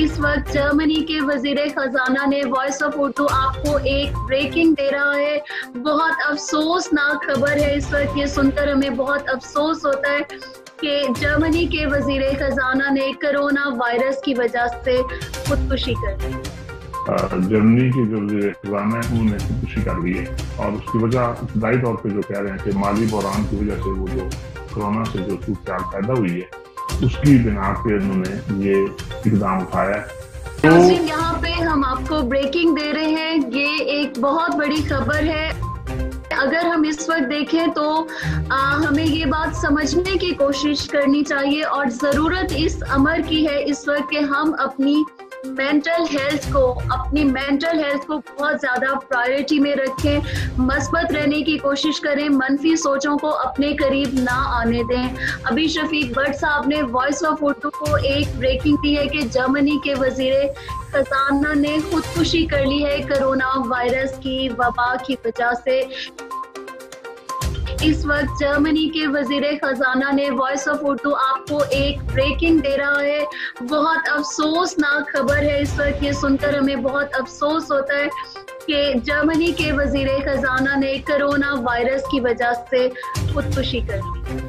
इस वक्त जर्मनी के वजीर खजाना ने वॉइस ऑफ उर्दू आपको एक ब्रेकिंग दे रहा है। बहुत अफसोसनाक खबर है, इस वक्त ये सुनकर हमें बहुत अफसोस होता है कि जर्मनी के वजीर खजाना ने कोरोना वायरस की वजह से खुदकुशी कर ली। जर्मनी के जो वजीर खजाना है उन्होंने खुदकुशी कर ली है और उसकी वजह इब्तदाई तौर पे जो कह रहे हैं कि माली बहरान की वजह से वो जो कोरोना से जो सूरत पैदा हुई है उसकी बिना पे उन्होंने ये इकदाम उठाया है। यहाँ पे हम आपको ब्रेकिंग दे रहे हैं, ये एक बहुत बड़ी खबर है। अगर हम इस वक्त देखें तो हमें ये बात समझने की कोशिश करनी चाहिए और ज़रूरत इस अमर की है इस वक्त कि हम अपनी मेंटल हेल्थ को बहुत ज़्यादा प्रायोरिटी में रखें, मस्बत रहने की कोशिश करें, मनफी सोचों को अपने करीब ना आने दें। अभी शफीक भट्ट साहब ने वॉइस ऑफ उर्दू को एक ब्रेकिंग दी है कि जर्मनी के वजीर खजाना ने खुदकुशी कर ली है कोरोना वायरस की वबा की वजह से। इस वक्त जर्मनी के वजीर खजाना ने वॉइस ऑफ उर्दू आपको एक ब्रेकिंग दे रहा है। बहुत अफसोसनाक खबर है, इस वक्त ये सुनकर हमें बहुत अफसोस होता है कि जर्मनी के वजीर खजाना ने कोरोना वायरस की वजह से खुदकुशी कर ली।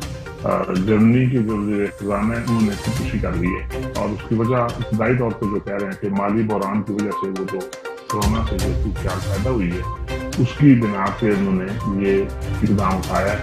जर्मनी के जो वजीर खजाना है उन्होंने खुदकुशी कर ली है और उसकी वजह इब्तदाई तौर पे जो कह रहे हैं कि माली बहरान की वजह से वो जो कोरोना से जो सूरत पैदा हुई है उसकी बिना पे उन्होंने ये इकदाम उठाया है।